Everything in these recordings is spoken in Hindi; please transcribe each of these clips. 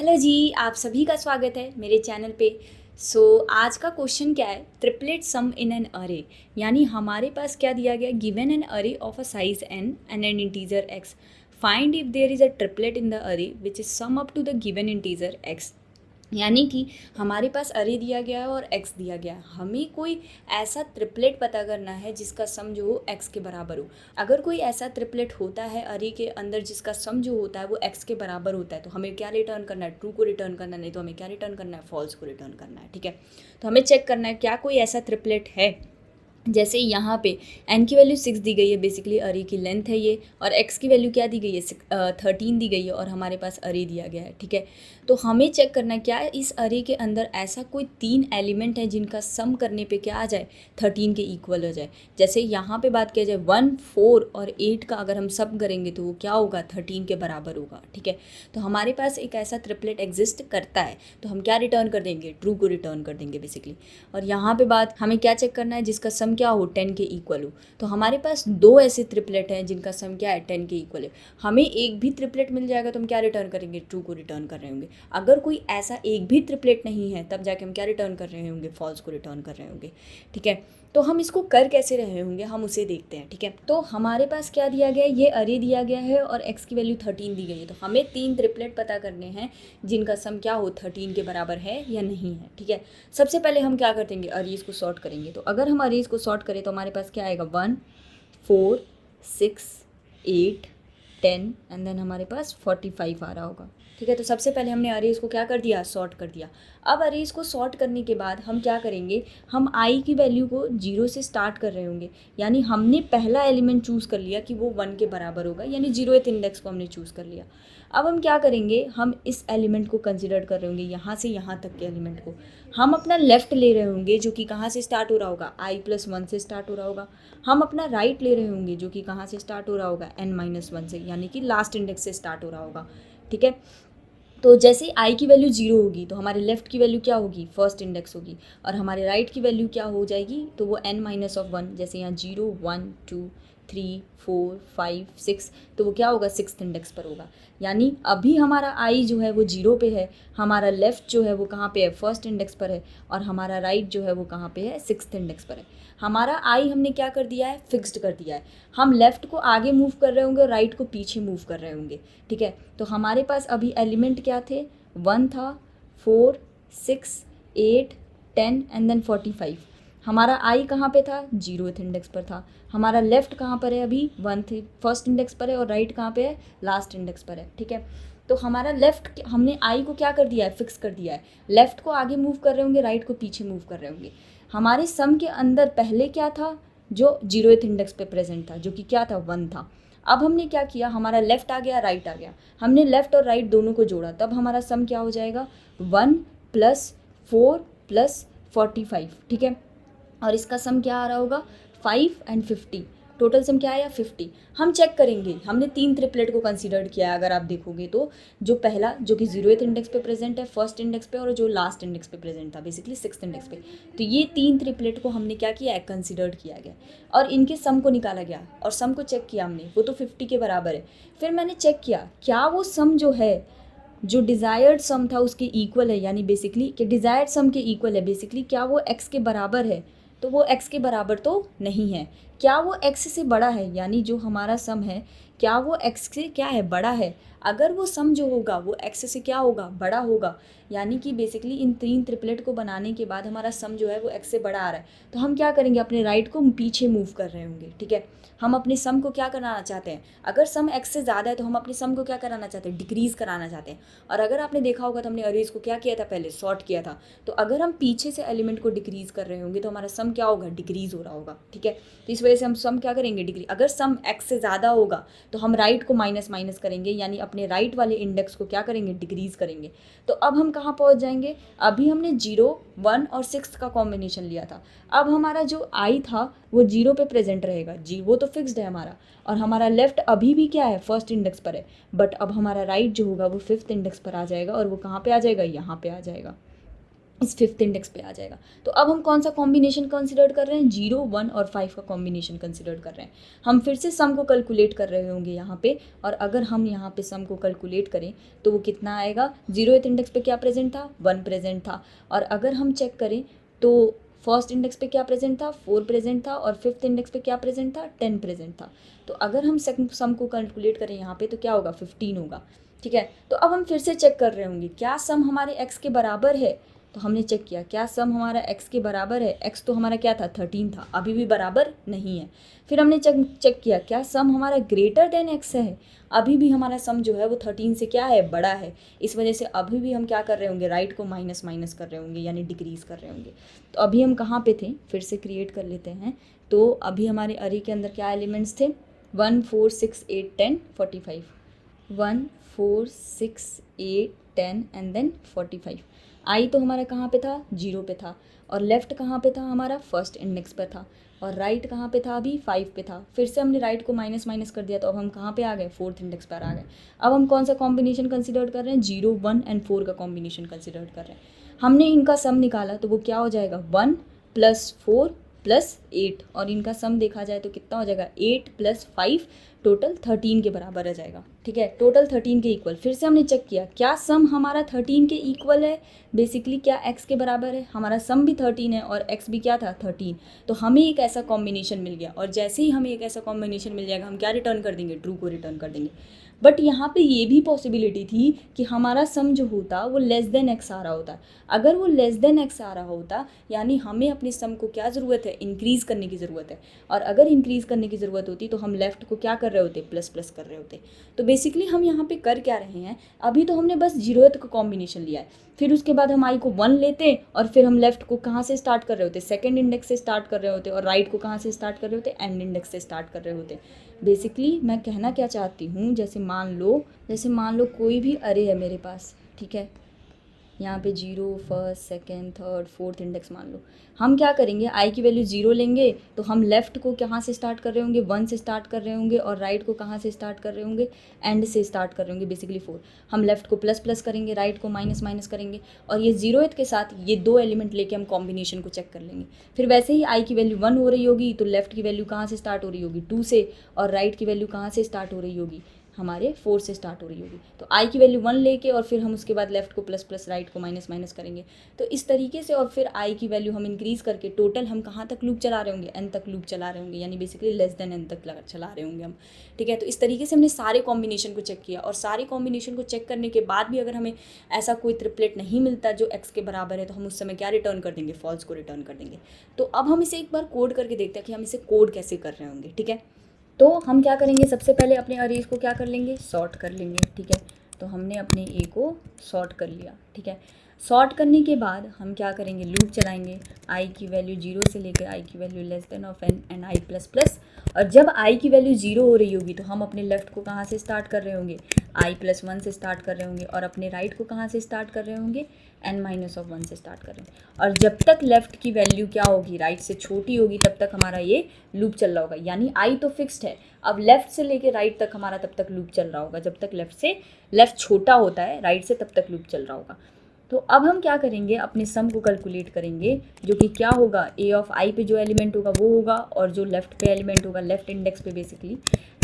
हेलो जी, आप सभी का स्वागत है मेरे चैनल पे। आज का क्वेश्चन क्या है? ट्रिपलेट सम इन एन अरे, यानी हमारे पास क्या दिया गया? Given an array of a size n and an integer x, find if there is a triplet in the array which is sum up to the given integer x। यानी कि हमारे पास अरे दिया गया है और x दिया गया है, हमें कोई ऐसा ट्रिपलेट पता करना है जिसका सम जो हो x के बराबर हो। अगर कोई ऐसा ट्रिपलेट होता है अरे के अंदर जिसका सम जो होता है वो x के बराबर होता है, तो हमें क्या रिटर्न करना है? ट्रू को रिटर्न करना, नहीं तो हमें क्या रिटर्न करना है? फॉल्स को रिटर्न करना है। ठीक है, तो हमें चेक करना है क्या कोई ऐसा ट्रिपलेट है। जैसे यहाँ पे n की वैल्यू 6 दी गई है, बेसिकली अरे की लेंथ है ये, और x की वैल्यू क्या दी गई है? 13 दी गई है, और हमारे पास अरे दिया गया है। ठीक है, तो हमें चेक करना है क्या इस अरे के अंदर ऐसा कोई 3 एलिमेंट है जिनका सम करने पे क्या आ जाए? 13 के इक्वल हो जाए। जैसे यहाँ पे बात किया जाए 1, 4 और 8 का अगर हम सम करेंगे तो वो क्या होगा? 13 के बराबर होगा। ठीक है, तो हमारे पास एक ऐसा ट्रिपलेट एग्जिस्ट करता है, तो हम क्या रिटर्न कर देंगे? ट्रू को रिटर्न कर देंगे बेसिकली। और यहाँ पे बात हमें क्या चेक करना है? जिसका सम क्या हो? 10 के इक्वल हो। तो हमारे पास दो ऐसे ट्रिपलेट हैं जिनका सम क्या है? 10 के इक्वल है। हमें एक भी ट्रिपलेट मिल जाएगा तो हम क्या रिटर्न करेंगे? ट्रू को रिटर्न कर रहे होंगे। अगर कोई ऐसा एक भी ट्रिपलेट नहीं है तब जाके हम क्या रिटर्न कर रहे होंगे? फॉल्स को रिटर्न कर रहे होंगे। ठीक है, तो हम इसको कर कैसे रहे होंगे हम उसे देखते हैं। ठीक है, तो हमारे पास क्या दिया गया है? ये अरे दिया गया है और x की वैल्यू 13 दी गई है, तो हमें 3 ट्रिपलेट पता करने हैं जिनका सम क्या हो? 13 के बराबर है या नहीं है। ठीक है, सबसे पहले हम क्या कर देंगे? अरेज को सॉर्ट करेंगे। तो अगर हम अरेज को सॉर्ट करें तो हमारे पास क्या आएगा? 1, 4, 6, 8, 10 एंड देन हमारे पास 45 आ रहा होगा। ठीक है, तो सबसे पहले हमने अरेज को क्या कर दिया? सॉर्ट कर दिया। अब अरेज को सॉर्ट करने के बाद हम क्या करेंगे? हम आई की वैल्यू को 0 से स्टार्ट कर रहे होंगे, यानी हमने पहला एलिमेंट चूज़ कर लिया कि वो 1 के बराबर होगा, यानी 0th इंडेक्स को हमने चूज़ कर लिया। अब हम क्या करेंगे? हम इस एलिमेंट को कंसिडर कर रहे होंगे, यहाँ से यहाँ तक के एलिमेंट को हम अपना लेफ्ट ले रहे होंगे जो कि कहाँ से स्टार्ट हो रहा होगा? i+1 से स्टार्ट हो रहा होगा। हम अपना राइट ले रहे होंगे जो कि कहाँ से स्टार्ट हो रहा होगा? n-1 से, यानी कि लास्ट इंडेक्स से स्टार्ट हो रहा होगा। ठीक है, तो जैसे i की वैल्यू 0 होगी तो हमारे लेफ्ट की वैल्यू क्या होगी? फर्स्ट इंडेक्स होगी, और हमारे राइट की वैल्यू क्या हो जाएगी? तो वो n-1, जैसे यहाँ 0, 1, 2, 3, 4, 5, 6, तो वो क्या होगा? 6th इंडेक्स पर होगा। यानी अभी हमारा i जो है वो 0 पे है, हमारा लेफ्ट जो है वो कहाँ पे है? फर्स्ट इंडेक्स पर है, और हमारा राइट जो है वो कहाँ पे है? 6th इंडेक्स पर है। हमारा i हमने क्या कर दिया है? फिक्स्ड कर दिया है। हम लेफ़्ट को आगे मूव कर रहे होंगे और राइट को पीछे मूव कर रहे होंगे। ठीक है, तो हमारे पास अभी एलिमेंट क्या थे? 1 था, 4, 6, 8, 10 एंड देन 45। हमारा आई कहाँ पे था? 0th इंडेक्स पर था। हमारा लेफ्ट कहाँ पर है? अभी 1 थे, फर्स्ट इंडेक्स पर है, और राइट कहाँ पे है? लास्ट इंडेक्स पर है। ठीक है, तो हमारा लेफ्ट हमने आई को क्या कर दिया है? फिक्स कर दिया है। लेफ्ट को आगे मूव कर रहे होंगे, राइट को पीछे मूव कर रहे होंगे। हमारे सम के अंदर पहले क्या था? जो 0th इंडेक्स पे प्रेजेंट था, जो कि क्या था? 1 था। अब हमने क्या किया? हमारा लेफ्ट आ गया, राइट आ गया, हमने लेफ्ट और राइट दोनों को जोड़ा, तब हमारा सम क्या हो जाएगा? 1 + 4 + 45। ठीक है, और इसका सम क्या आ रहा होगा? 5 एंड 50। टोटल सम क्या आया? 50। हम चेक करेंगे, हमने 3 ट्रिपलेट को कंसीडर किया है। अगर आप देखोगे तो जो पहला जो कि 0th इंडेक्स पे प्रेजेंट है, फर्स्ट इंडेक्स पे, और जो लास्ट इंडेक्स पे प्रेजेंट था बेसिकली 6th इंडेक्स पे, तो ये 3 ट्रिपलेट को हमने क्या किया है? कंसिडर्ड किया गया, और इनके सम को निकाला गया, और सम को चेक किया हमने, वो तो 50 के बराबर है। फिर मैंने चेक किया क्या वो सम जो है, जो डिज़ायर्ड सम था उसके इक्वल है, यानी बेसिकली कि डिज़ायर्ड सम के इक्वल है, बेसिकली क्या वो x के बराबर है? तो वो x के बराबर तो नहीं है। क्या वो x से बड़ा है? यानी जो हमारा सम है क्या वो x से क्या है? बड़ा है। अगर वो सम जो होगा वो x से क्या होगा? बड़ा होगा। यानी कि बेसिकली इन 3 ट्रिपलेट को बनाने के बाद हमारा सम जो है वो x से बड़ा आ रहा है, तो हम क्या करेंगे? अपने राइट को पीछे मूव कर रहे होंगे। ठीक है, हम अपने सम को क्या कराना चाहते हैं? अगर सम x से ज़्यादा है तो हम अपने सम को क्या कराना चाहते हैं? डिक्रीज़ कराना चाहते हैं। और अगर आपने देखा होगा तो हमने अरेज को क्या किया था? पहले सॉर्ट किया था। तो अगर हम पीछे से एलिमेंट को डिक्रीज़ कर रहे होंगे तो हमारा सम क्या होगा? डिक्रीज़ हो रहा होगा। ठीक है, तो इस वजह से हम सम क्या करेंगे? डिक्रीज। अगर सम x से ज़्यादा होगा तो हम राइट को माइनस माइनस करेंगे, यानी अपने राइट वाले इंडेक्स को क्या करेंगे? डिक्रीज़ करेंगे। तो अब हम कहाँ पहुँच जाएंगे? अभी हमने 0, 1 और 6 का कॉम्बिनेशन लिया था। अब हमारा जो आई था वो 0 पे प्रेजेंट रहेगा, जी वो तो फिक्स्ड है हमारा, और हमारा लेफ्ट अभी भी क्या है? फर्स्ट इंडेक्स पर है, बट अब हमारा राइट जो होगा वो 5th इंडेक्स पर आ जाएगा, और वो कहाँ पे आ जाएगा? यहाँ पे आ जाएगा। इस 5th इंडेक्स पे आ जाएगा। तो अब हम कौन सा कॉम्बिनेशन कंसिडर कर रहे हैं, 0, 1 और 5 का कॉम्बिनेशन कंसिडर कर रहे हैं। हम फिर से सम को कैलकुलेट कर रहे होंगे यहाँ पे, और अगर हम यहाँ पे सम को कैलकुलेट करें तो वो कितना आएगा, 0th इंडेक्स पे क्या प्रेजेंट था, 1 प्रेजेंट था। और अगर हम चेक करें तो फर्स्ट इंडेक्स पे क्या प्रेजेंट था, 4 प्रेजेंट था, और 5th इंडेक्स पे क्या प्रेजेंट था, 10 प्रेजेंट था। तो अगर हम सम को कैलकुलेट करें यहाँ पे तो क्या होगा, 15 होगा। ठीक है, तो अब हम फिर से चेक कर रहे होंगे क्या सम हमारे x के बराबर है। तो हमने चेक किया क्या सम हमारा x के बराबर है, x तो हमारा क्या था, 13 था, अभी भी बराबर नहीं है। फिर हमने चेक किया क्या सम हमारा ग्रेटर देन x है, अभी भी हमारा सम जो है वो 13 से क्या है, बड़ा है। इस वजह से अभी भी हम क्या कर रहे होंगे, राइट को माइनस माइनस कर रहे होंगे, यानी डिक्रीज़ कर रहे होंगे। तो अभी हम कहाँ पे थे, फिर से क्रिएट कर लेते हैं। तो अभी हमारे अरे के अंदर क्या एलिमेंट्स थे, 1 4 6 8 10 45, 1 4 6 8 10 एंड देन 45। आई तो हमारा कहाँ पे था, 0 पे था, और लेफ्ट कहाँ पे था हमारा, फर्स्ट इंडेक्स पर था, और राइट कहाँ पे था, अभी 5 पे था। फिर से हमने राइट को माइनस माइनस कर दिया, तो अब हम कहाँ पे आ गए, 4th इंडेक्स पर आ गए। अब हम कौन सा कॉम्बिनेशन कंसिडर कर रहे हैं, 0 1 एंड 4 का कॉम्बिनेशन कंसिडर कर रहे हैं। हमने इनका सम निकाला तो वो क्या हो जाएगा, 1 + 4 + 8, और इनका सम देखा जाए तो कितना हो जाएगा, 8 + 5 टोटल 13 के बराबर आ जाएगा। ठीक है, टोटल 13 के इक्वल। फिर से हमने चेक किया क्या सम हमारा 13 के इक्वल है, बेसिकली क्या x के बराबर है, हमारा सम भी 13 है और x भी क्या था, 13। तो हमें एक ऐसा कॉम्बिनेशन मिल गया, और जैसे ही हमें एक ऐसा कॉम्बिनेशन मिल जाएगा हम क्या रिटर्न कर देंगे, ट्रू को रिटर्न कर देंगे। बट यहाँ पे ये भी पॉसिबिलिटी थी कि हमारा सम जो होता वो लेस देन x आ रहा होता। अगर वो लेस देन x आ रहा होता यानी हमें अपने सम को क्या ज़रूरत है, इंक्रीज़ करने की ज़रूरत है, और अगर इंक्रीज़ करने की ज़रूरत होती तो हम लेफ़्ट को क्या कर रहे होते, प्लस प्लस कर रहे होते। तो बेसिकली हम यहाँ पे कर क्या रहे हैं, अभी तो हमने बस 0th का कॉम्बिनेशन लिया है, फिर उसके बाद हम आई को 1 लेते और फिर हम लेफ़्ट को कहाँ से स्टार्ट कर रहे होते, सेकंड इंडेक्स से स्टार्ट कर रहे होते, और राइट को कहाँ से स्टार्ट कर रहे होते, एंड इंडेक्स से स्टार्ट कर रहे होते। बेसिकली मैं कहना क्या चाहती हूँ, जैसे मान लो कोई भी अरे है मेरे पास, ठीक है, यहाँ पे 0 first second third 4th index मान लो। हम क्या करेंगे, आई की वैल्यू 0 लेंगे तो हम लेफ़्ट को कहाँ से स्टार्ट कर रहे होंगे, 1 से स्टार्ट कर रहे होंगे, और राइट को कहाँ से स्टार्ट कर रहे होंगे, एंड से स्टार्ट कर रहे होंगे, बेसिकली 4। हम लेफ़्ट को प्लस प्लस करेंगे, राइट को माइनस माइनस करेंगे, और ये 0th के साथ ये 2 एलिमेंट लेके हम कॉम्बिनेशन को चेक कर लेंगे। फिर वैसे ही आई की वैल्यू 1 हो रही होगी तो लेफ़्ट की वैल्यू कहाँ से स्टार्ट हो रही होगी, 2 से, और राइट की वैल्यू कहाँ से स्टार्ट हो रही होगी, हमारे 4 से स्टार्ट हो रही होगी। तो आई की वैल्यू 1 लेके और फिर हम उसके बाद लेफ्ट को प्लस प्लस, राइट को माइनस माइनस करेंगे। तो इस तरीके से, और फिर आई की वैल्यू हम इंक्रीज़ करके टोटल हम कहाँ तक लूप चला रहे होंगे, एन तक लूप चला रहे होंगे, यानी बेसिकली लेस देन एन तक चला रहे होंगे हम। ठीक है, तो इस तरीके से हमने सारे कॉम्बिनेशन को चेक किया, और सारे कॉम्बिनेशन को चेक करने के बाद भी अगर हमें ऐसा कोई ट्रिपलेट नहीं मिलता जो एक्स के बराबर है तो हम उस समय क्या रिटर्न कर देंगे, फॉल्स को रिटर्न कर देंगे। तो अब हम इसे एक बार कोड करके देखते हैं कि हम इसे कोड कैसे कर रहे होंगे। ठीक है, तो हम क्या करेंगे, सबसे पहले अपने अरेज को क्या कर लेंगे, सॉर्ट कर लेंगे। ठीक है, तो हमने अपने ए को सॉर्ट कर लिया। ठीक है, सॉर्ट करने के बाद हम क्या करेंगे, लूप चलाएंगे, आई की वैल्यू 0 से लेकर आई की value less than of N and I plus plus. और जब आई की वैल्यू 0 हो रही होगी तो हम अपने लेफ्ट को कहाँ से स्टार्ट कर रहे होंगे, आई प्लस 1 से स्टार्ट कर रहे होंगे, और अपने राइट को कहाँ से स्टार्ट कर रहे होंगे, एन माइनस ऑफ 1 से स्टार्ट कर रहे हैं। और जब तक लेफ्ट की वैल्यू क्या होगी, राइट से छोटी होगी, तब तक हमारा ये लूप चल रहा होगा। यानी आई तो फिक्स्ड है, अब लेफ्ट से लेके राइट तक हमारा तब तक लूप चल रहा होगा, जब तक लेफ्ट छोटा होता है राइट से, तब तक लूप चल रहा होगा। तो अब हम क्या करेंगे, अपने सम को कैलकुलेट करेंगे, जो कि क्या होगा, ए ऑफ आई पे जो एलिमेंट होगा वो होगा, और जो लेफ्ट पे एलिमेंट होगा, लेफ्ट इंडेक्स पे basically,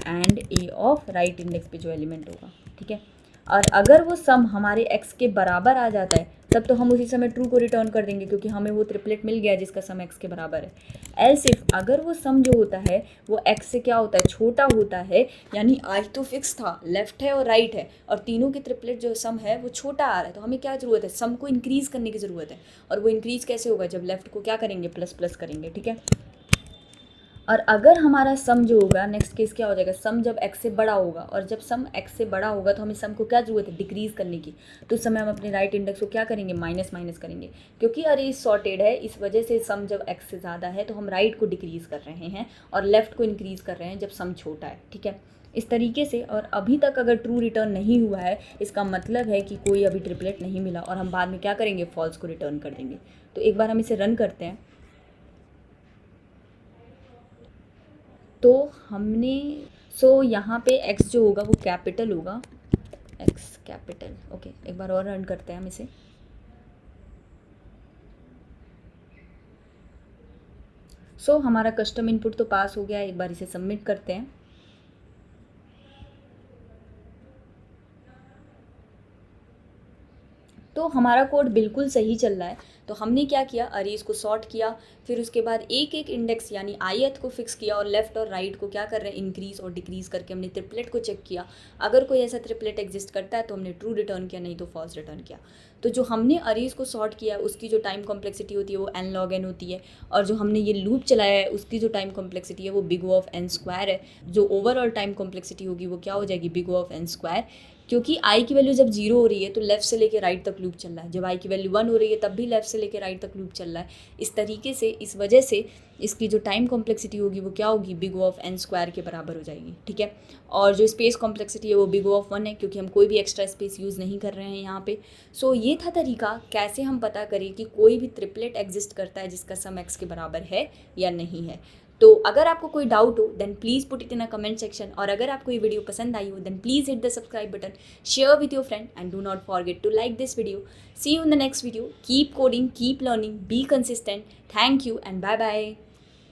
and A of right index पे जो एलिमेंट होगा। ठीक है, और अगर वो सम हमारे एक्स के बराबर आ जाता है तब तो हम उसी समय ट्रू को रिटर्न कर देंगे, क्योंकि हमें वो ट्रिपलेट मिल गया जिसका सम एक्स के बराबर है। एल्स इफ अगर वो सम जो होता है वो एक्स से क्या होता है, छोटा होता है, यानी आई तो फिक्स था, लेफ्ट है और राइट है, और तीनों के ट्रिपलेट जो सम है वो छोटा आ रहा है, तो हमें क्या ज़रूरत है, सम को इंक्रीज़ करने की ज़रूरत है। और वो इंक्रीज़ कैसे होगा, जब लेफ्ट को क्या करेंगे, प्लस प्लस करेंगे। ठीक है, और अगर हमारा सम जो होगा, नेक्स्ट केस क्या हो जाएगा, सम जब x से बड़ा होगा, और जब सम x से बड़ा होगा तो हमें सम को क्या ज़रूरत है, डिक्रीज़ करने की। तो उस समय हम अपने राइट इंडेक्स को क्या करेंगे, माइनस माइनस करेंगे, क्योंकि अरे सॉर्टेड है, इस वजह से सम जब x से ज़्यादा है तो हम राइट को डिक्रीज़ कर रहे हैं और लेफ़्ट को इंक्रीज़ कर रहे हैं जब सम छोटा है। ठीक है, इस तरीके से। और अभी तक अगर ट्रू रिटर्न नहीं हुआ है इसका मतलब है कि कोई अभी ट्रिपलेट नहीं मिला, और हम बाद में क्या करेंगे, फॉल्स को रिटर्न कर देंगे। तो एक बार हम इसे रन करते हैं। तो हमने यहाँ पे x जो होगा वो कैपिटल होगा, x कैपिटल। ओके, एक बार और रन करते हैं हम इसे। सो हमारा कस्टम इनपुट तो पास हो गया है, एक बार इसे सबमिट करते हैं। तो हमारा कोड बिल्कुल सही चल रहा है। तो हमने क्या किया, अरेज को सॉर्ट किया, फिर उसके बाद एक एक इंडेक्स यानी ith को फिक्स किया और लेफ्ट और राइट को क्या कर रहे हैं, इंक्रीज और डिक्रीज करके हमने ट्रिपलेट को चेक किया। अगर कोई ऐसा ट्रिपलेट एग्जिस्ट करता है तो हमने ट्रू रिटर्न किया, नहीं तो फॉल्स रिटर्न किया। तो जो हमने अरेज को सॉर्ट किया उसकी जो टाइम कॉम्प्लेक्सिटी होती है वो n log n होती है, और जो हमने ये लूप चलाया है उसकी जो टाइम कॉम्प्लेक्सिटी है वो big O of n square है। जो ओवरऑल टाइम कॉम्प्लेक्सिटी होगी वो क्या हो जाएगी, big O of n square. क्योंकि आई की वैल्यू जब 0 हो रही है तो लेफ्ट से लेकर राइट तक लूप चल रहा है, जब आई की वैल्यू 1 हो रही है तब भी लेफ्ट से लेकर राइट तक लूप चल रहा है। इस तरीके से, इस वजह से इसकी जो टाइम कॉम्प्लेक्सिटी होगी वो क्या होगी, big O of n square के बराबर हो जाएगी, ठीक है। और जो स्पेस कॉम्प्लेक्सिटी है वो बिग O ऑफ 1 है, क्योंकि हम कोई भी एक्स्ट्रा स्पेस यूज़ नहीं कर रहे हैं यहाँ पे। सो ये था तरीका कैसे हम पता करें कि कोई भी ट्रिपलेट एग्जिस्ट करता है जिसका सम x के बराबर है या नहीं है। तो अगर आपको कोई डाउट हो then please put it in a comment section, और अगर आपको ये वीडियो पसंद आई हो then please hit the subscribe button, share with your friend and do not forget to like this video. See you in the next video, keep coding, keep learning, be consistent. Thank you and bye bye.